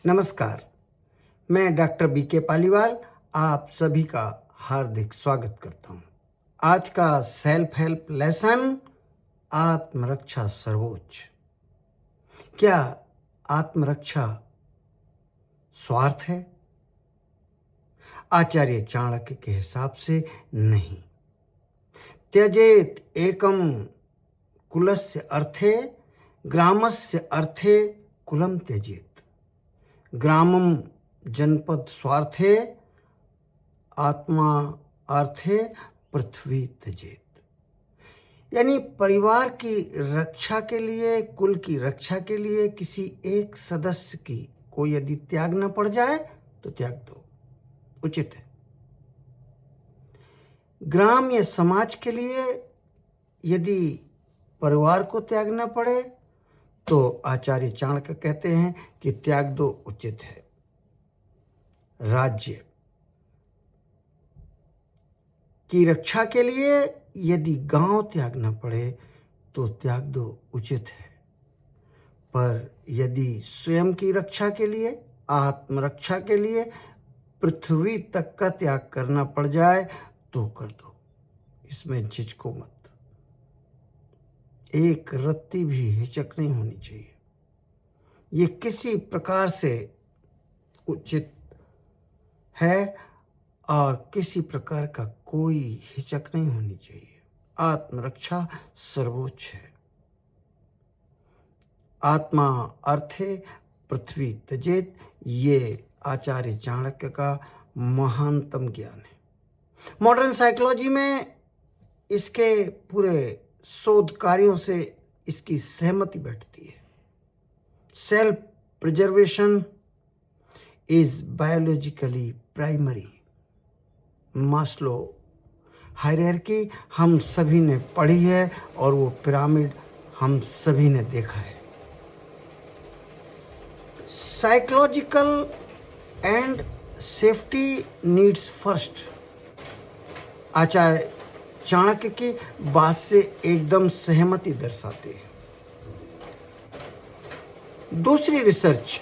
नमस्कार, मैं doctor BK Paliwal आप सभी का हार्दिक स्वागत करता हूँ। आज का सेल्फ हेल्प लेसन आत्मरक्षा सर्वोच्च। क्या आत्मरक्षा स्वार्थ है? आचार्य चाणक्य के हिसाब से नहीं। त्यजेत एकम कुलस्य अर्थे ग्रामस्य अर्थे कुलम त्यजेत। ग्रामम जनपद स्वार्थे आत्मा अर्थे पृथ्वी त्यजेत। यानी परिवार की रक्षा के लिए, कुल की रक्षा के लिए किसी एक सदस्य की को यदि त्याग न पड़ जाए तो त्याग दो, उचित है। ग्राम या समाज के लिए यदि परिवार को त्यागना पड़े तो आचार्य चाणक्य कहते हैं कि त्याग दो, उचित है। राज्य की रक्षा के लिए यदि गांव त्यागना पड़े तो त्याग दो, उचित है। पर यदि स्वयं की रक्षा के लिए, आत्मरक्षा के लिए पृथ्वी तक का त्याग करना पड़ जाए तो कर दो, इसमें झिझको मत। एक रत्ती भी हिचक नहीं होनी चाहिए। ये किसी प्रकार से उचित है और किसी प्रकार का कोई हिचक नहीं होनी चाहिए। आत्मरक्षा सर्वोच्च है। आत्मा अर्थे पृथ्वी त्यजेत, ये आचार्य चाणक्य का महानतम ज्ञान है। मॉडर्न साइकोलॉजी में इसके पूरे शोध कार्यों से इसकी सहमति बैठती है। Self preservation is biologically primary. Maslow hierarchy हम सभी ने पढ़ी है और वो पिरामिड हम सभी ने देखा है। Psychological and safety needs first. Acharya Chanakya की बात से एकदम सहमति दर्शाते हैं। दूसरी रिसर्च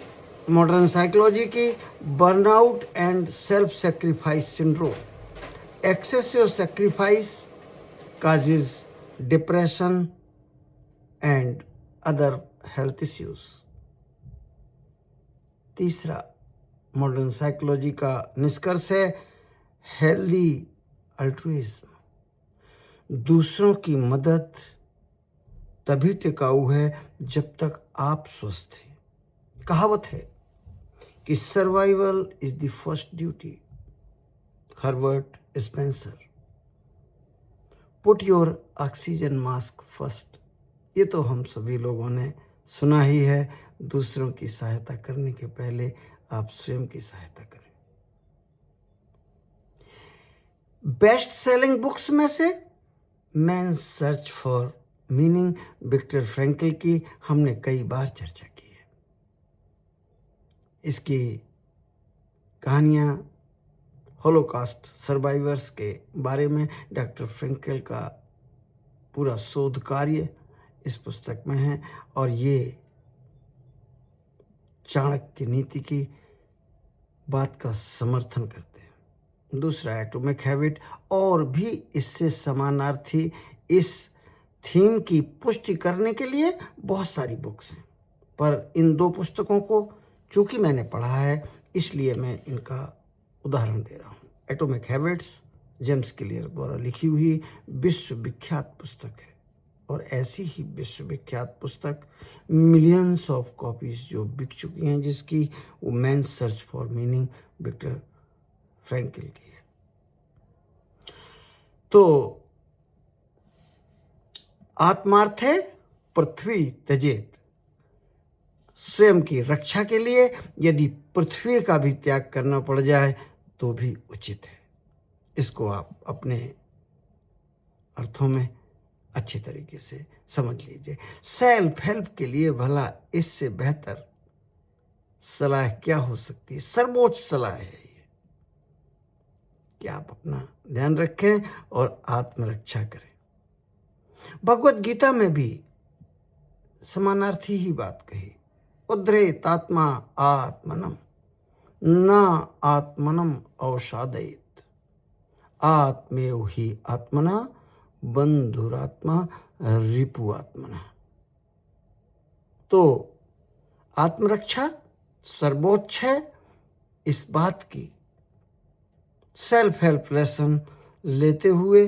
मॉडर्न साइकोलॉजी की, burnout and self sacrifice syndrome. Excessive sacrifice causes depression and other health issues। तीसरा मॉडर्न साइकोलॉजी का निष्कर्ष है हेल्दी अल्ट्रुइज्म। दूसरों की मदद तभी टिकाऊ है जब तक आप स्वस्थ हैं। कहावत है कि survival is the first duty. Herbert Spencer. Put your oxygen mask first. ये तो हम सभी लोगों ने सुना ही है। दूसरों की सहायता करने के पहले आप स्वयं की सहायता करें। बेस्ट सेलिंग बुक्स में से man's search for meaning, Victor Frankl की हमने कई बार चर्चा की है। इसकी कहानियाँ होलोकॉस्ट सर्वाइवर्स के बारे में डॉक्टर फ्रैंकल का पूरा शोध कार्य इस पुस्तक में है और ये चाणक्य की नीति की बात का समर्थन करते हैं। दूसरा एटॉमिक हैबिट, और भी इससे समानार्थी इस थीम की पुष्टि करने के लिए बहुत सारी बुक्स हैं, पर इन दो पुस्तकों को चूंकि मैंने पढ़ा है इसलिए मैं इनका उदाहरण दे रहा हूँ। एटॉमिक हैबिट्स जेम्स क्लियर द्वारा लिखी हुई विश्वविख्यात पुस्तक है और ऐसी ही विश्वविख्यात पुस्तक मिलियंस ऑफ कॉपीज जो बिक चुकी हैं, जिसकी वो man's search for meaning Victor Frankl की है। तो आत्मार्थे पृथ्वी त्यजेत। स्वयं की रक्षा के लिए यदि पृथ्वी का भी त्याग करना पड़ जाए तो भी उचित है। इसको आप अपने अर्थों में अच्छी तरीके से समझ लीजिए। सेल्फ हेल्प के लिए भला इससे बेहतर सलाह क्या हो सकती है? सर्वोच्च सलाह है ये कि आप अपना ध्यान रखें और आत्मरक्षा करें। भगवत गीता में भी समानार्थी ही बात कही। उद्धरेतात्मा आत्मनम न आत्मनम अवसादयेत आत्मेव ही आत्मना बंधुरात्मा रिपु आत्मना। तो आत्मरक्षा सर्वोच्च है। इस बात की सेल्फ हेल्प लेसन लेते हुए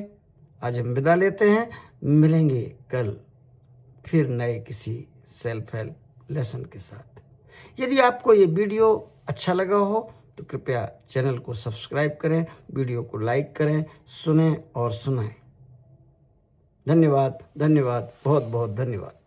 आज हम विदा लेते हैं। मिलेंगे कल फिर नए किसी सेल्फ हेल्प लेसन के साथ। यदि आपको ये वीडियो अच्छा लगा हो तो कृपया चैनल को सब्सक्राइब करें, वीडियो को लाइक करें, सुनें और सुनाएं। धन्यवाद, धन्यवाद, बहुत बहुत धन्यवाद।